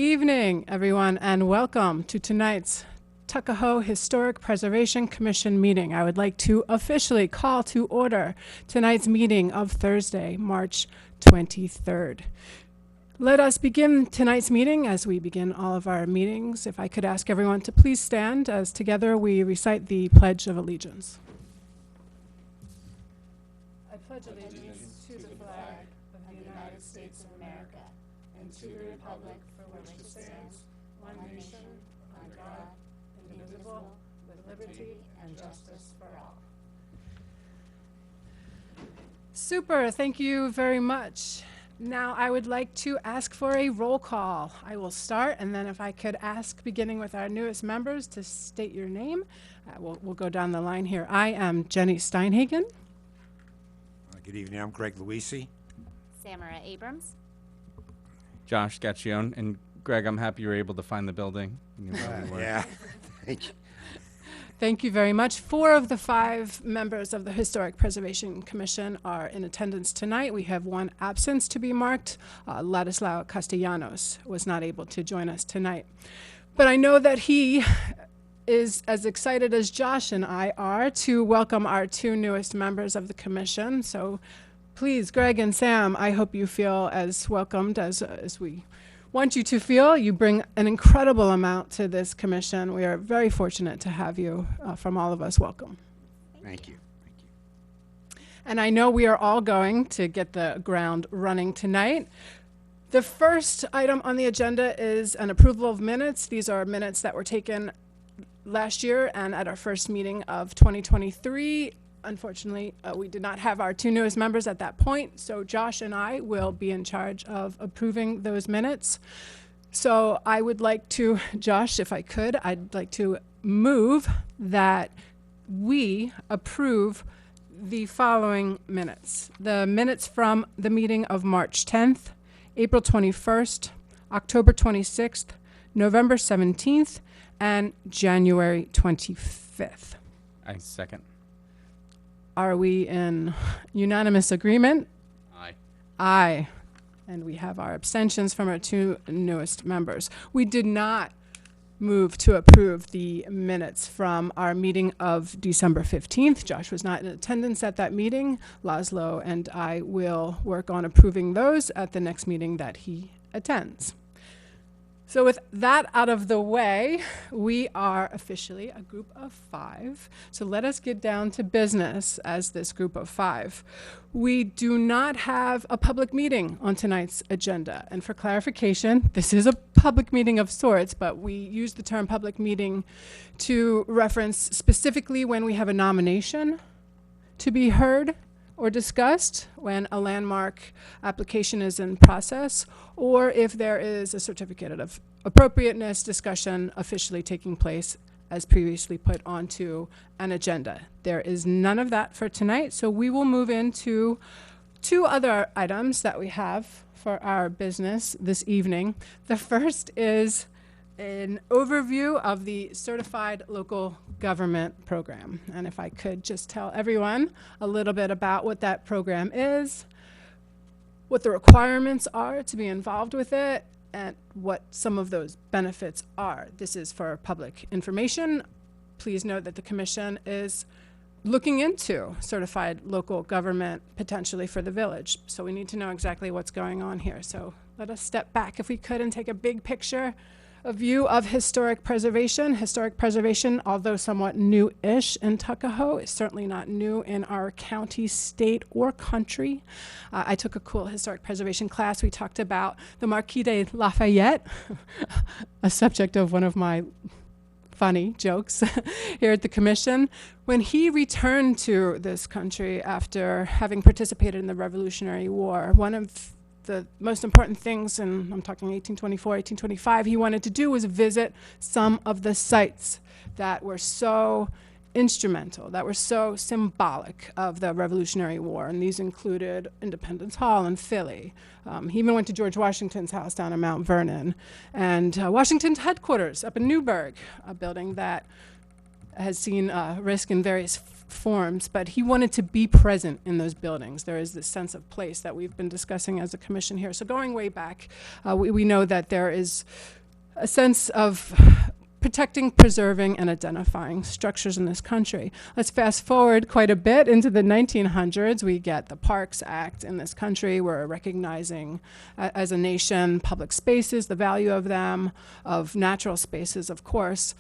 evening, everyone, and welcome to tonight's Tuckahoe Historic Preservation Commission meeting. I would like to officially call to order tonight's meeting of Thursday, March 23rd. Let us begin tonight's meeting as we begin all of our meetings. If I could ask everyone to please stand as together we recite the Pledge of Allegiance. I pledge allegiance to the flag of the United States of America and to the republic for which it stands, one nation, under God, indivisible, with liberty and justice for all. Super, thank you very much. Now I would like to ask for a roll call. I will start, and then if I could ask, beginning with our newest members, to state your name. We'll go down the line here. I am Jenny Steinhagen. Good evening, I'm Greg Luisi. Samara Abrams. Josh Gaccione. And Greg, I'm happy you were able to find the building. Yeah, thank you. Thank you very much. 4 of the 5 members of the Historic Preservation Commission are in attendance tonight. We have 1 absence to be marked. Ladislao Castellanos was not able to join us tonight. But I know that he is as excited as Josh and I are to welcome our 2 newest members of the commission. So please, Greg and Sam, I hope you feel as welcomed as we want you to feel. You bring an incredible amount to this commission. We are very fortunate to have you. From all of us, welcome. Thank you. And I know we are all going to get the ground running tonight. The first item on the agenda is an approval of minutes. These are minutes that were taken last year and at our first meeting of 2023. Unfortunately, we did not have our 2 newest members at that point, so Josh and I will be in charge of approving those minutes. So I would like to, Josh, if I could, I'd like to move that we approve the following minutes. The minutes from the meeting of March 10th, April 21st, October 26th, November 17th, and January 25th. I second. Are we in unanimous agreement? Aye. Aye. And we have our abstentions from our 2 newest members. We did not move to approve the minutes from our meeting of December 15th. Josh was not in attendance at that meeting. Laszlo and I will work on approving those at the next meeting that he attends. So with that out of the way, we are officially a group of 5. So let us get down to business as this group of 5. We do not have a public meeting on tonight's agenda. And for clarification, this is a public meeting of sorts, but we use the term public meeting to reference specifically when we have a nomination to be heard or discussed, when a landmark application is in process, or if there is a certificate of appropriateness discussion officially taking place as previously put onto an agenda. There is none of that for tonight, so we will move into 2 other items that we have for our business this evening. The first is an overview of the Certified Local Government Program. And if I could just tell everyone a little bit about what that program is, what the requirements are to be involved with it, and what some of those benefits are. This is for public information. Please note that the commission is looking into certified local government potentially for the village. So we need to know exactly what's going on here. So let us step back if we could and take a big picture, a view of historic preservation. Historic preservation, although somewhat new-ish in Tuckahoe, is certainly not new in our county, state, or country. I took a cool historic preservation class. We talked about the Marquis de Lafayette, a subject of one of my funny jokes here at the commission. When he returned to this country after having participated in the Revolutionary War, one of the most important things, and I'm talking 1824, 1825, he wanted to do was visit some of the sites that were so instrumental, that were so symbolic of the Revolutionary War. And these included Independence Hall in Philly. He even went to George Washington's house down in Mount Vernon, and Washington's headquarters up in Newburgh, a building that has seen risk in various forms, but he wanted to be present in those buildings. There is this sense of place that we've been discussing as a commission here. So going way back, we know that there is a sense of protecting, preserving, and identifying structures in this country. Let's fast forward quite a bit into the 1900s. We get the Parks Act in this country. We're recognizing, as a nation, public spaces, the value of them, of natural spaces, of course.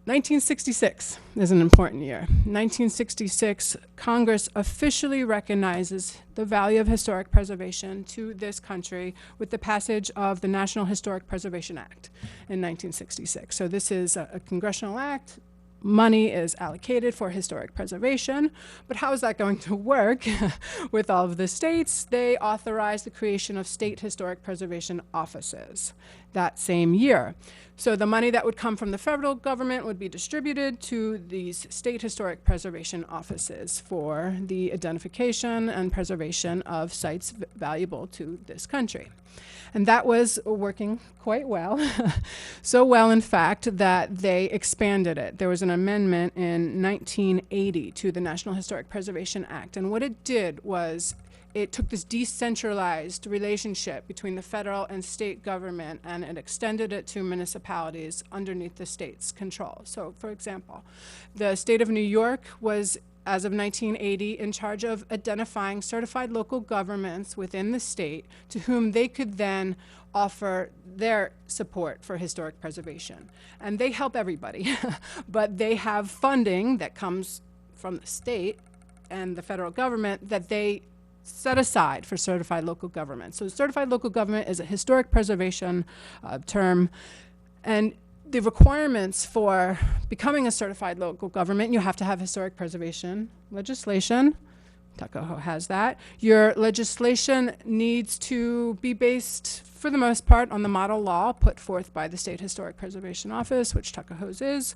1966 is an important year. 1966, Congress officially recognizes the value of historic preservation to this country with the passage of the National Historic Preservation Act in 1966. So this is a congressional act. Money is allocated for historic preservation, but how is that going to work with all of the states? They authorized the creation of state historic preservation offices that same year. So the money that would come from the federal government would be distributed to these state historic preservation offices for the identification and preservation of sites valuable to this country. And that was working quite well. So well, in fact, that they expanded it. There was an amendment in 1980 to the National Historic Preservation Act. And what it did was it took this decentralized relationship between the federal and state government and it extended it to municipalities underneath the state's control. So, for example, the state of New York was, as of 1980, in charge of identifying certified local governments within the state to whom they could then offer their support for historic preservation. And they help everybody, but they have funding that comes from the state and the federal government that they set aside for certified local government. So certified local government is a historic preservation term, and the requirements for becoming a certified local government, you have to have historic preservation legislation. Tuckahoe has that. Your legislation needs to be based, for the most part, on the model law put forth by the State Historic Preservation Office, which Tuckahoe's is.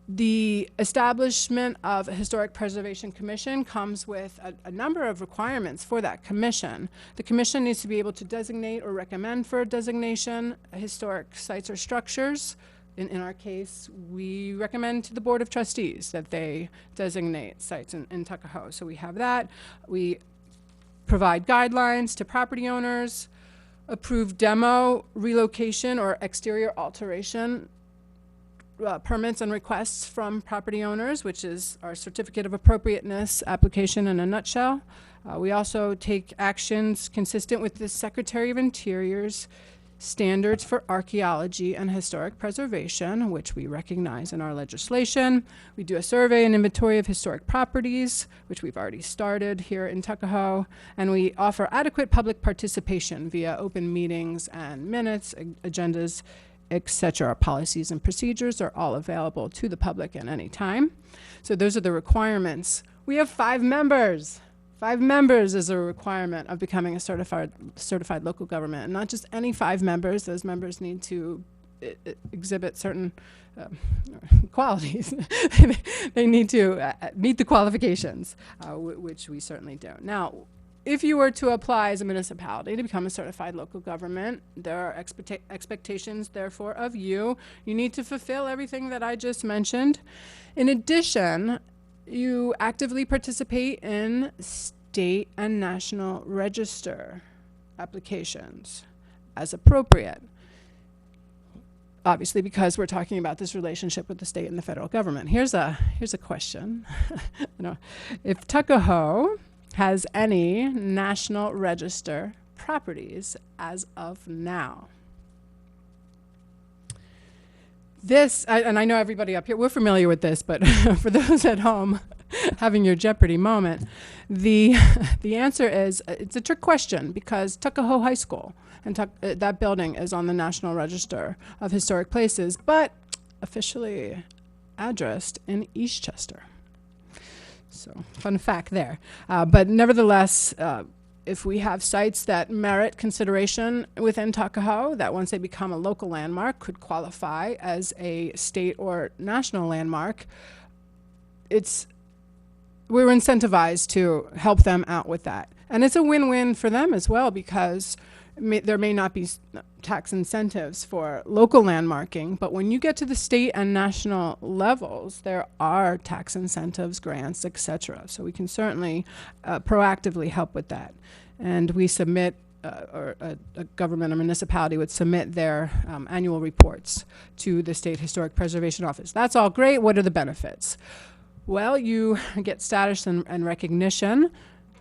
The establishment of a Historic Preservation Commission comes with a number of requirements for that commission. The commission needs to be able to designate or recommend for designation historic sites or structures. In our case, we recommend to the Board of Trustees that they designate sites in Tuckahoe. So we have that. We provide guidelines to property owners, approve demo, relocation, or exterior alteration permits and requests from property owners, which is our certificate of appropriateness application in a nutshell. We also take actions consistent with the Secretary of Interior's standards for archaeology and historic preservation, which we recognize in our legislation. We do a survey and inventory of historic properties, which we've already started here in Tuckahoe, and we offer adequate public participation via open meetings and minutes, agendas, etc. Our policies and procedures are all available to the public at any time. So those are the requirements. We have 5 members. 5 members is a requirement of becoming a certified local government. And not just any 5 members. Those members need to exhibit certain qualities. They need to meet the qualifications, which we certainly do. Now, if you were to apply as a municipality to become a certified local government, there are expectations, therefore, of you. You need to fulfill everything that I just mentioned. In addition, you actively participate in state and national register applications as appropriate. Obviously, because we're talking about this relationship with the state and the federal government. Here's a question. If Tuckahoe has any National Register properties as of now. This, and I know everybody up here, we're familiar with this, but for those at home having your Jeopardy moment, the answer is, it's a trick question because Tuckahoe High School, and that building is on the National Register of Historic Places, but officially addressed in Eastchester. So, fun fact there. But nevertheless, if we have sites that merit consideration within Tuckahoe, that once they become a local landmark could qualify as a state or national landmark, we're incentivized to help them out with that. And it's a win-win for them as well because there may not be tax incentives for local landmarking, but when you get to the state and national levels, there are tax incentives, grants, etc. So we can certainly proactively help with that. And we submit, or a government or municipality would submit their annual reports to the State Historic Preservation Office. That's all great. What are the benefits? Well, you get status and recognition.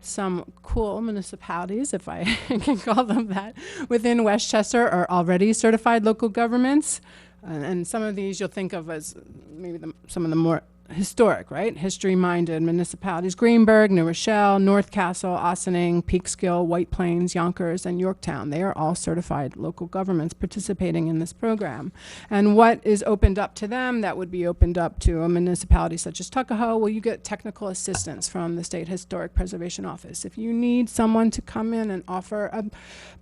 Some cool municipalities, if I can call them that, within Westchester are already certified local governments. And some of these you'll think of as maybe some of the more historic, right? History-minded municipalities. Greenberg, New Rochelle, North Castle, Ossining, Peekskill, White Plains, Yonkers, and Yorktown. They are all certified local governments participating in this program. And what is opened up to them that would be opened up to a municipality such as Tuckahoe? Well, you get technical assistance from the State Historic Preservation Office. If you need someone to come in and offer a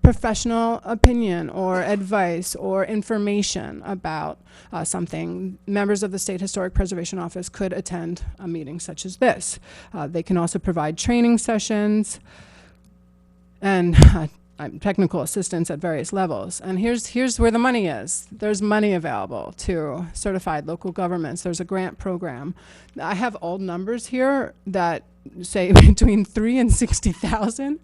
professional opinion or advice or information about something, members of the State Historic Preservation Office could attend a meeting such as this. They can also provide training sessions and technical assistance at various levels. And here's where the money is. There's money available to certified local governments. There's a grant program. I have old numbers here that say between 3 and 60,000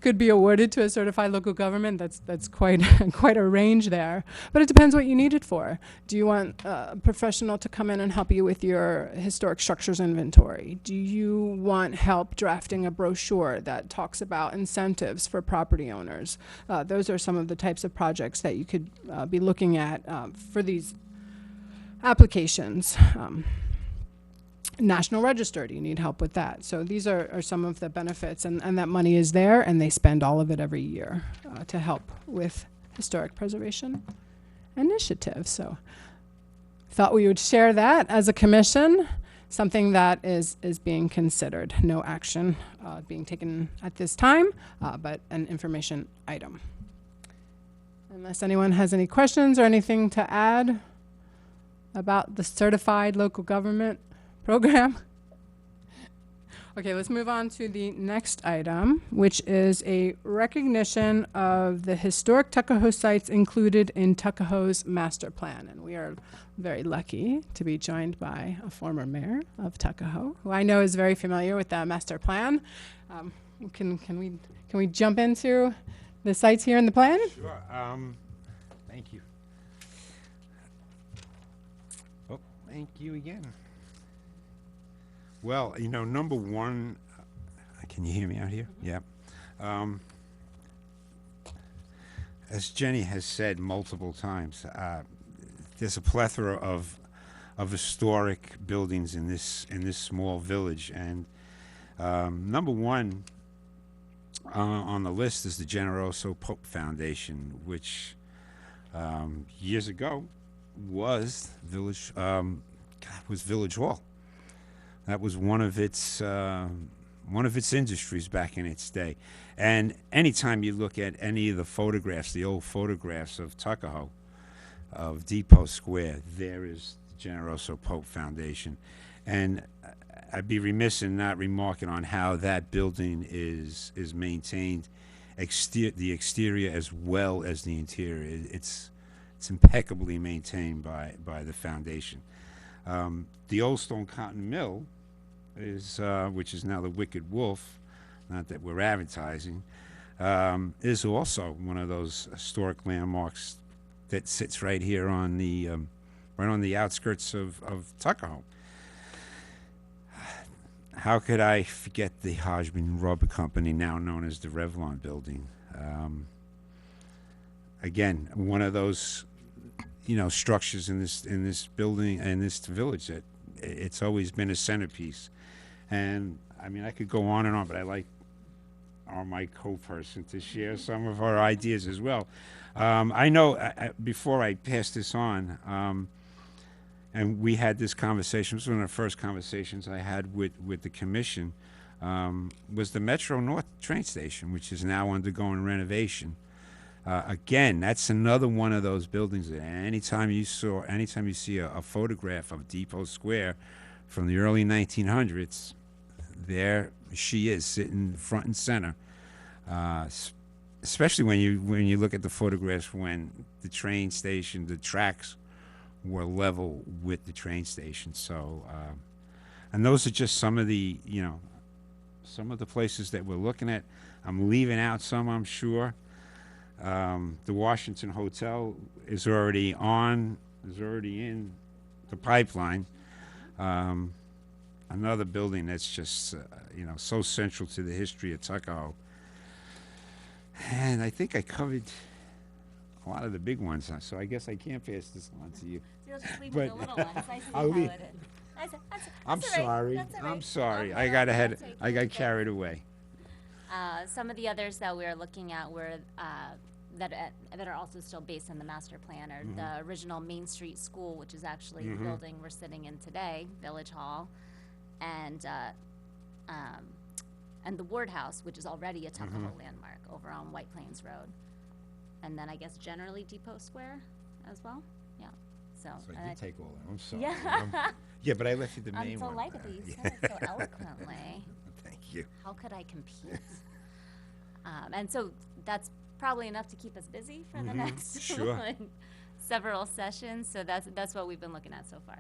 could be awarded to a certified local government. That's quite quite a range there. But it depends what you need it for. Do you want a professional to come in and help you with your historic structures inventory? Do you want help drafting a brochure that talks about incentives for property owners? Those are some of the types of projects that you could be looking at for these applications. National Register, do you need help with that? So these are some of the benefits, and that money is there, and they spend all of it every year to help with historic preservation initiatives. So thought we would share that as a commission, something that is being considered. No action being taken at this time, but an information item. Unless anyone has any questions or anything to add about the certified local government program. Okay, let's move on to the next item, which is a recognition of the historic Tuckahoe sites included in Tuckahoe's Master Plan. And we are very lucky to be joined by a former mayor of Tuckahoe, who I know is very familiar with the Master Plan. Can we jump into the sites here in the plan? Sure. Thank you. Oh, thank you again. Well, you know, number one, can you hear me out here? Yeah. As Jenny has said multiple times, there's a plethora of historic buildings in this small village, and number one on the list is the Generoso Pope Foundation, which years ago was Village Hall. That was one of its industries back in its day. And anytime you look at any of the photographs, the old photographs of Tuckahoe, of Depot Square, there is the Generoso Pope Foundation. And I'd be remiss in not remarking on how that building is maintained, the exterior as well as the interior. It's impeccably maintained by the foundation. The Old Stone Cotton Mill is, which is now the Wicked Wolf, not that we're advertising, is also one of those historic landmarks that sits right here on the outskirts of Tuckahoe. How could I forget the Hodgman Rubber Company, now known as the Revlon Building? Again, one of those, structures in this building and this village that it's always been a centerpiece. And I mean, I could go on and on, but I like my co-person to share some of our ideas as well. I know before I pass this on, and we had this conversation, this was one of the first conversations I had with the commission, was the Metro North train station, which is now undergoing renovation. Again, that's another one of those buildings that anytime you see a photograph of Depot Square from the early 1900s, there she is sitting front and center. especially when you look at the photographs when the train station, the tracks were level with the train station. So, and those are just some of the, some of the places that we're looking at. I'm leaving out some, I'm sure. The Washington Hotel is already in the pipeline. Another building that's just, so central to the history of Tuckahoe. And I think I covered a lot of the big ones, so I guess I can't pass this on to you. You'll just leave But the little ones. I see I'll how leave- it is. I'm That's all right. sorry. That's all I'm right. sorry. No, I no, got that's ahead. okay. I got carried away. Some of the others that we're looking at were that are also still based on the master plan are the original Main Street School, which is actually the building we're sitting in today, Village Hall, and the Ward House, which is already a Tuckahoe landmark over on White Plains Road, and then I guess generally Depot Square as well. Yeah. So. So and I I- did take all that. I'm sorry. Yeah. Yeah, but I left you the I'm main one. delighted that you said it so eloquently. Thank you. How could I compete? And so that's probably enough to keep us busy for the next Sure. several sessions. So that's what we've been looking at so far.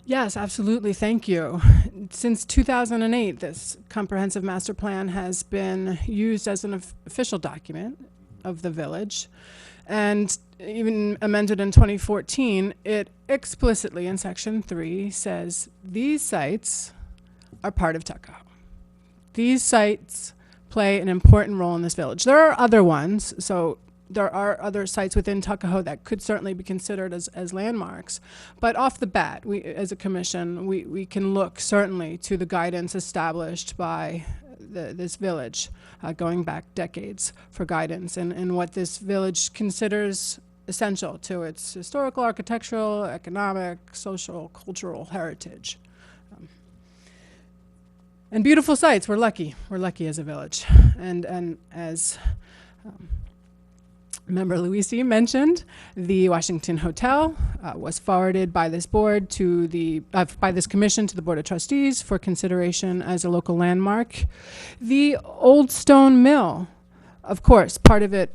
Yes, absolutely. Thank you. Since 2008, this comprehensive master plan has been used as an official document of the village. And even amended in 2014, it explicitly in section 3 says these sites are part of Tuckahoe. These sites play an important role in this village. There are other ones, so there are other sites within Tuckahoe that could certainly be considered as landmarks. But off the bat, we, as a commission, we can look certainly to the guidance established by this village, going back decades for guidance, and what this village considers essential to its historical, architectural, economic, social, cultural heritage. And beautiful sites. We're lucky. We're lucky as a village. And as Member Luisi mentioned, the Washington Hotel was forwarded by this board to by this commission to the Board of Trustees for consideration as a local landmark. The Old Stone Mill, of course, part of it,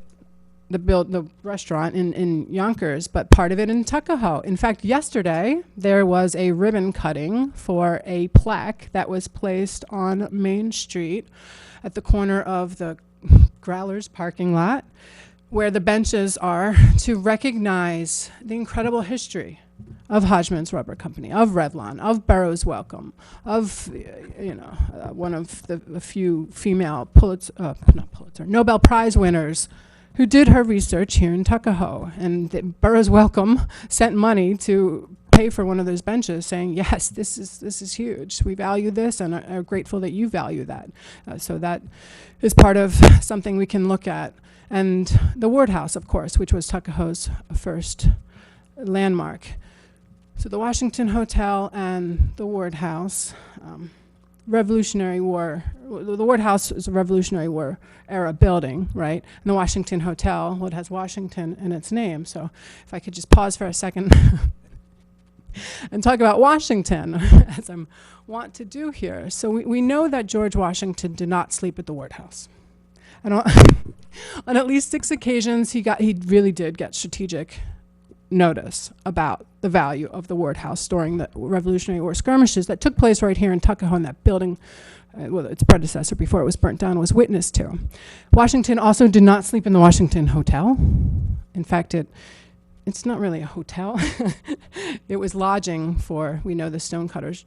the restaurant in Yonkers, but part of it in Tuckahoe. In fact, yesterday there was a ribbon cutting for a plaque that was placed on Main Street at the corner of the Growlers parking lot, where the benches are, to recognize the incredible history of Hodgman's Rubber Company, of Revlon, of Burroughs Wellcome, of, one of the few female Nobel Prize winners who did her research here in Tuckahoe. And Burroughs Wellcome sent money to pay for one of those benches, saying, yes, this is huge. We value this and are grateful that you value that. So that is part of something we can look at. And the Ward House, of course, which was Tuckahoe's first landmark. So the Washington Hotel and the Ward House, Revolutionary War. The Ward House is a Revolutionary War era building, right? And the Washington Hotel, well, it has Washington in its name. So if I could just pause for a second and talk about Washington, as I'm wont to do here. So we know that George Washington did not sleep at the Ward House. And on at least 6 occasions, he really did get strategic notice about the value of the Ward House during the Revolutionary War skirmishes that took place right here in Tuckahoe, and that building, its predecessor before it was burnt down, was witness to. Washington also did not sleep in the Washington Hotel. In fact, it's not really a hotel. It was lodging for, we know, the stonecutters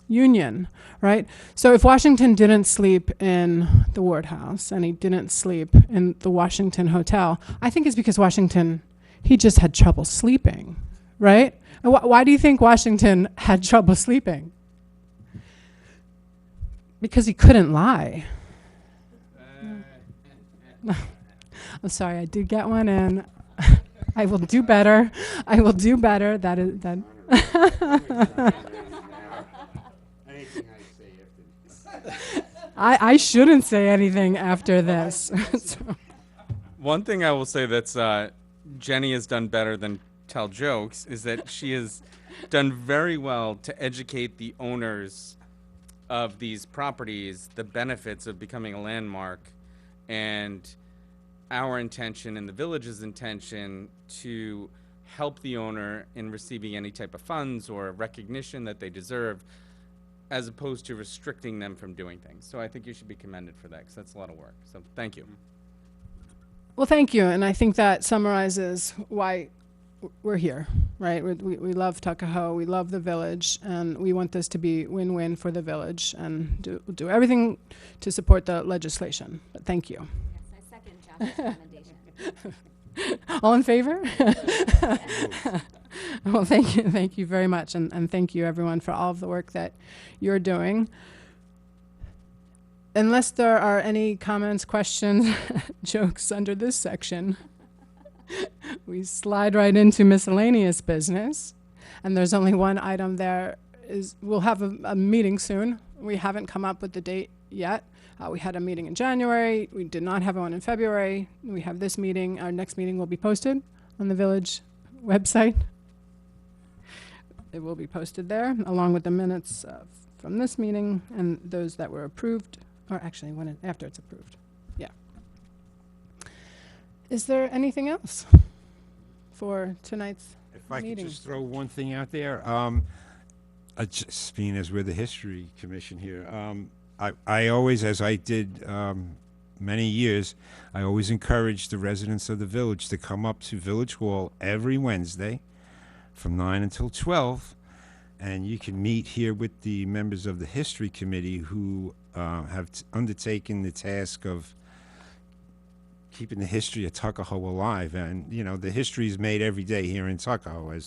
union, right? So if Washington didn't sleep in the Ward House and he didn't sleep in the Washington Hotel, I think it's because Washington, he just had trouble sleeping, right? And why do you think Washington had trouble sleeping? Because he couldn't lie. I'm sorry, I did get one in. I will do better. I will do better. That is that. I shouldn't say anything after this. So. One thing I will say that's Jenny has done better than tell jokes is that she has done very well to educate the owners of these properties the benefits of becoming a landmark, and our intention and the village's intention to help the owner in receiving any type of funds or recognition that they deserve, as opposed to restricting them from doing things. So I think you should be commended for that, because that's a lot of work. So thank you. Well, thank you, and I think that summarizes why we're here, right? We love Tuckahoe, we love the village, and we want this to be win-win for the village, and do everything to support the legislation. But thank you. Yes, I second Josh's recommendation. All in favor? Well, thank you very much, and thank you everyone for all of the work that you're doing. Unless there are any comments, questions, jokes under this section, we slide right into miscellaneous business. And there's only one item there. We'll have a meeting soon. We haven't come up with the date yet. We had a meeting in January. We did not have one in February. We have this meeting. Our next meeting will be posted on the village website. It will be posted there, along with the minutes from this meeting and those that were approved, or actually after it's approved. Yeah. Is there anything else for tonight's If I meeting? could just throw one thing out there, just being as we're the History Commission here, I always, as I did many years, I always encourage the residents of the village to come up to Village Hall every Wednesday from 9 until 12, and you can meet here with the members of the History Committee who have undertaken the task of keeping the history of Tuckahoe alive. And, you know, the history is made every day here in Tuckahoe,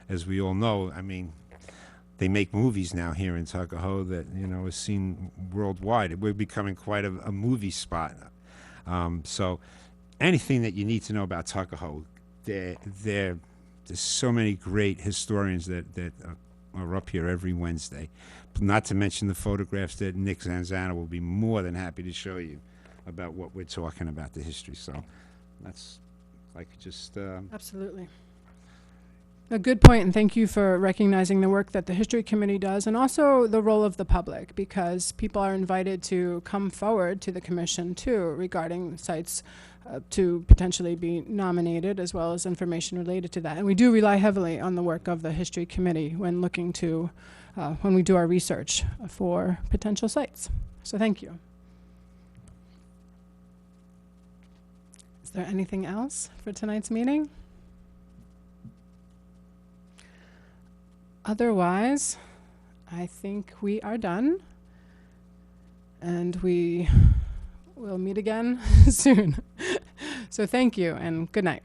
as we all know. I mean, they make movies now here in Tuckahoe that, you know, is seen worldwide. We're becoming quite a movie spot. So anything that you need to know about Tuckahoe, there's so many great historians that are up here every Wednesday. Not to mention the photographs that Nick Zanzana will be more than happy to show you about what we're talking about, the history. So that's, I could just... Absolutely. A good point, and thank you for recognizing the work that the History Committee does, and also the role of the public, because people are invited to come forward to the commission too regarding sites to potentially be nominated, as well as information related to that. And we do rely heavily on the work of the History Committee when looking to, when we do our research for potential sites. So thank you. Is there anything else for tonight's meeting? Otherwise, I think we are done, and we will meet again soon. So thank you, and good night.